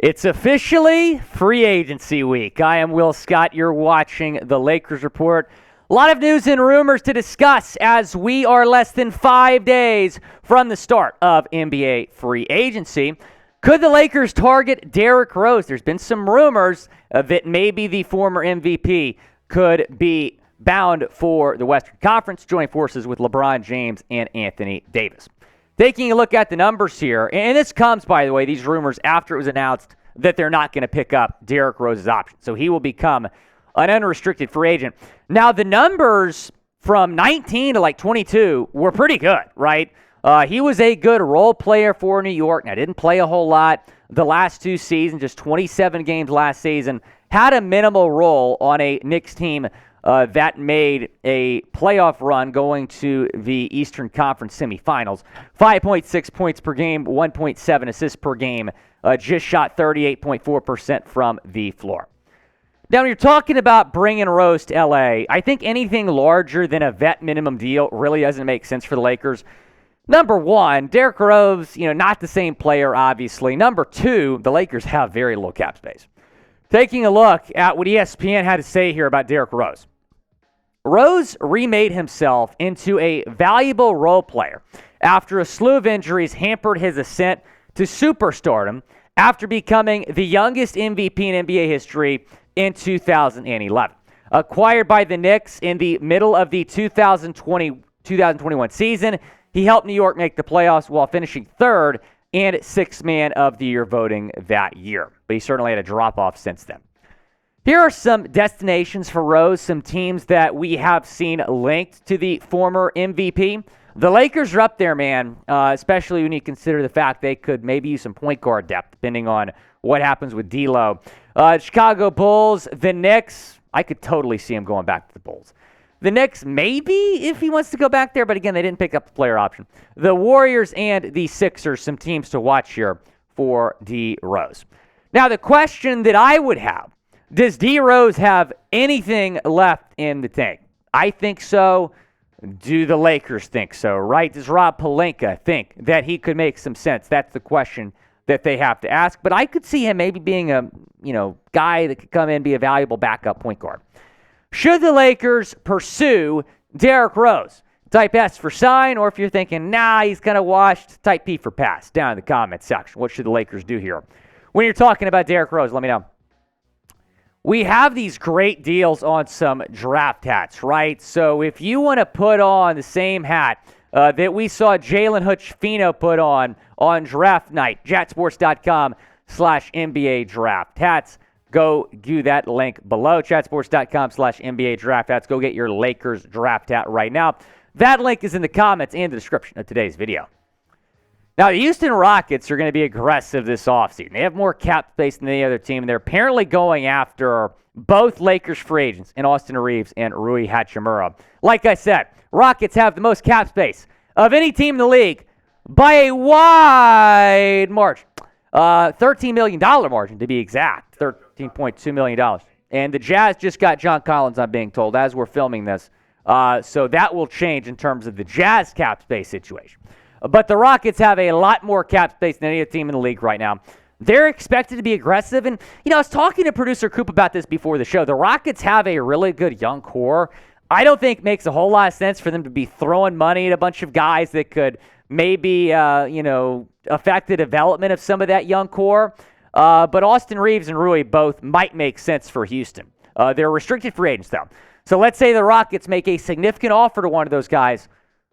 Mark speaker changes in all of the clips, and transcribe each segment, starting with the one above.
Speaker 1: It's officially free agency week. I am Will Scott. You're watching the Lakers Report. A lot of news and rumors to discuss as we are less than 5 days from the start of NBA free agency. Could the Lakers target Derrick Rose? There's been some rumors that maybe the former MVP could be bound for the Western Conference, joining forces with LeBron James and Anthony Davis. Taking a look at the numbers here, and this comes, by the way, these rumors after it was announced that they're not going to pick up Derrick Rose's option. So he will become an unrestricted free agent. Now, the numbers from 19 to 22 were pretty good, right? He was a good role player for New York. Now, didn't play a whole lot the last two seasons, just 27 games last season. Had a minimal role on a Knicks team that made a playoff run going to the Eastern Conference semifinals. 5.6 points per game, 1.7 assists per game, just shot 38.4% from the floor. Now, when you're talking about bringing Rose to L.A., I think anything larger than a vet minimum deal really doesn't make sense for the Lakers. Number one, Derrick Rose, not the same player, obviously. Number two, the Lakers have very little cap space. Taking a look at what ESPN had to say here about Derrick Rose. Rose remade himself into a valuable role player after a slew of injuries hampered his ascent to superstardom after becoming the youngest MVP in NBA history in 2011. Acquired by the Knicks in the middle of the 2020-2021 season, he helped New York make the playoffs while finishing third and sixth man of the year voting that year. But he certainly had a drop-off since then. Here are some destinations for Rose, some teams that we have seen linked to the former MVP. The Lakers are up there, man, especially when you consider the fact they could maybe use some point guard depth, depending on what happens with D'Lo. Chicago Bulls, the Knicks, I could totally see him going back to the Bulls. The Knicks, maybe, if he wants to go back there, but again, they didn't pick up the player option. The Warriors and the Sixers, some teams to watch here for D. Rose. Now, the question that I would have, does D. Rose have anything left in the tank? I think so. Do the Lakers think so, right? Does Rob Pelinka think that he could make some sense? That's the question that they have to ask. But I could see him maybe being a, guy that could come in and be a valuable backup point guard. Should the Lakers pursue Derrick Rose? Type S for sign, or if you're thinking, nah, he's kind of washed, type P for pass down in the comments section. What should the Lakers do here? When you're talking about Derrick Rose, let me know. We have these great deals on some draft hats, right? So if you want to put on the same hat that we saw Jalen Hood-Scifino put on draft night, chatsports.com/NBA draft hats. Go do that link below, chatsports.com/NBA draft hats. Go get your Lakers draft hat right now. That link is in the comments and the description of today's video. Now, the Houston Rockets are going to be aggressive this offseason. They have more cap space than any other team, and they're apparently going after both Lakers free agents in Austin Reaves and Rui Hachimura. Like I said, Rockets have the most cap space of any team in the league by a wide margin. $13 million margin, to be exact. $13.2 million. And the Jazz just got John Collins, I'm being told, as we're filming this. So that will change in terms of the Jazz cap space situation. But the Rockets have a lot more cap space than any other team in the league right now. They're expected to be aggressive. And, I was talking to producer Coop about this before the show. The Rockets have a really good young core. I don't think it makes a whole lot of sense for them to be throwing money at a bunch of guys that could maybe, affect the development of some of that young core. But Austin Reaves and Rui both might make sense for Houston. They're restricted free agents, though. So let's say the Rockets make a significant offer to one of those guys.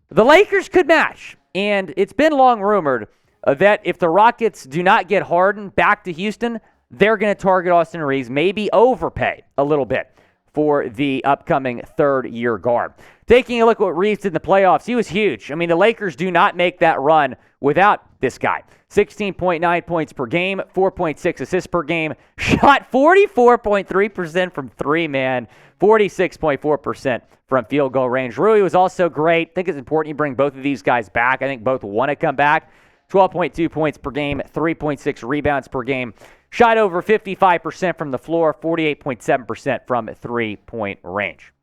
Speaker 1: The Lakers could match. And it's been long rumored that if the Rockets do not get Harden back to Houston, they're going to target Austin Reaves, maybe overpay a little bit for the upcoming third-year guard. Taking a look at what Reaves did in the playoffs, he was huge. I mean, the Lakers do not make that run without this guy. 16.9 points per game, 4.6 assists per game, shot 44.3% from three, man, 46.4% from field goal range. Rui was also great. I think it's important you bring both of these guys back. I think both want to come back. 12.2 points per game, 3.6 rebounds per game. Shot over 55% from the floor, 48.7% from three-point range.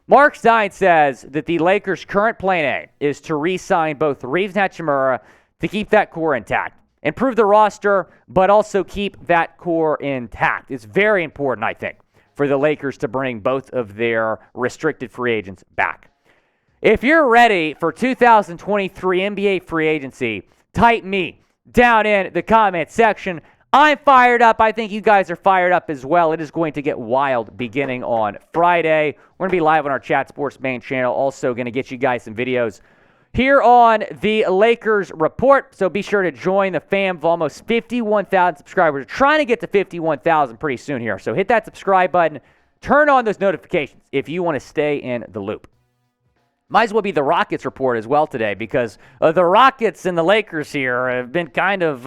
Speaker 1: Mark Stein says that the Lakers' current plan A is to re-sign both Reaves and Hachimura to keep that core intact. improve the roster, but also keep that core intact. It's very important, I think, for the Lakers to bring both of their restricted free agents back. If you're ready for 2023 NBA free agency, type me down in the comment section. I'm fired up. I think you guys are fired up as well. It is going to get wild beginning on Friday. We're going to be live on our Chat Sports main channel. Also going to get you guys some videos here on the Lakers Report. So be sure to join the fam of almost 51,000 subscribers. We're trying to get to 51,000 pretty soon here. So hit that subscribe button. Turn on those notifications if you want to stay in the loop. Might as well be the Rockets report as well today, because the Rockets and the Lakers here have been kind of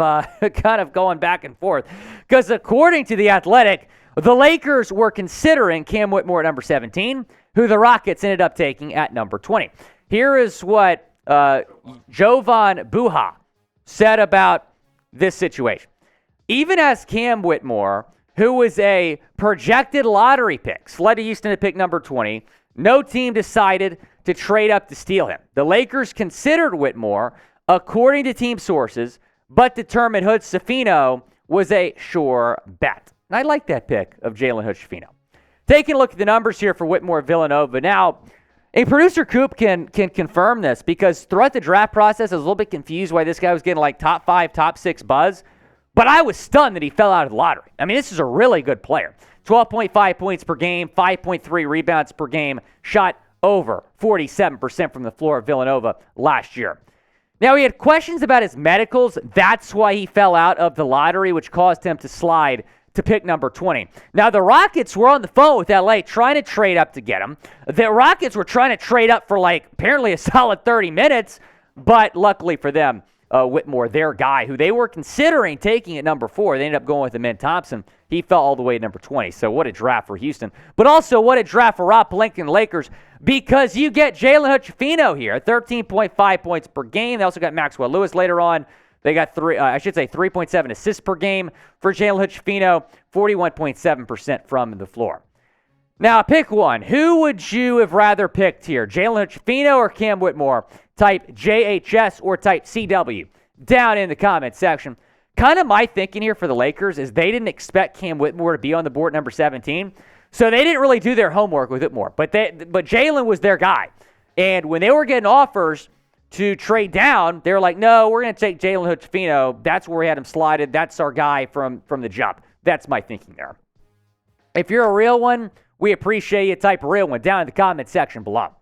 Speaker 1: going back and forth. Because according to The Athletic, the Lakers were considering Cam Whitmore at number 17, who the Rockets ended up taking at number 20. Here is what Jovan Buha said about this situation. Even as Cam Whitmore, who was a projected lottery pick, fled to Houston to pick number 20, no team decided to trade up to steal him. The Lakers considered Whitmore, according to team sources, but determined Hood-Scifino was a sure bet. And I like that pick of Jalen Hood-Scifino. Taking a look at the numbers here for Whitmore Villanova. Now, a producer Coop can confirm this, because throughout the draft process, I was a little bit confused why this guy was getting like top 5, top 6 buzz. But I was stunned that he fell out of the lottery. I mean, this is a really good player. 12.5 points per game, 5.3 rebounds per game, shot over 47% from the floor of Villanova last year. Now, he had questions about his medicals. That's why he fell out of the lottery, which caused him to slide to pick number 20. Now, the Rockets were on the phone with LA trying to trade up to get him. The Rockets were trying to trade up for apparently a solid 30 minutes, but luckily for them, Whitmore, their guy, who they were considering taking at number 4. They ended up going with Amen Thompson. He fell all the way to number 20. So what a draft for Houston. But also what a draft for Rob Pelinka and the Lakers, because you get Jalen Hood-Scifino here, 13.5 points per game. They also got Maxwell Lewis later on. They got 3.7 assists per game for Jalen Hood-Scifino, 41.7% from the floor. Now, pick one. Who would you have rather picked here, Jalen Hood-Scifino or Cam Whitmore? Type JHS or type CW down in the comment section. Kind of my thinking here for the Lakers is they didn't expect Cam Whitmore to be on the board at number 17, so they didn't really do their homework with Whitmore. But Jalen was their guy. And when they were getting offers to trade down, they were like, no, we're going to take Jalen Hood-Scifino. That's where we had him slotted. That's our guy from the jump. That's my thinking there. If you're a real one, we appreciate you. Type a real one down in the comment section below.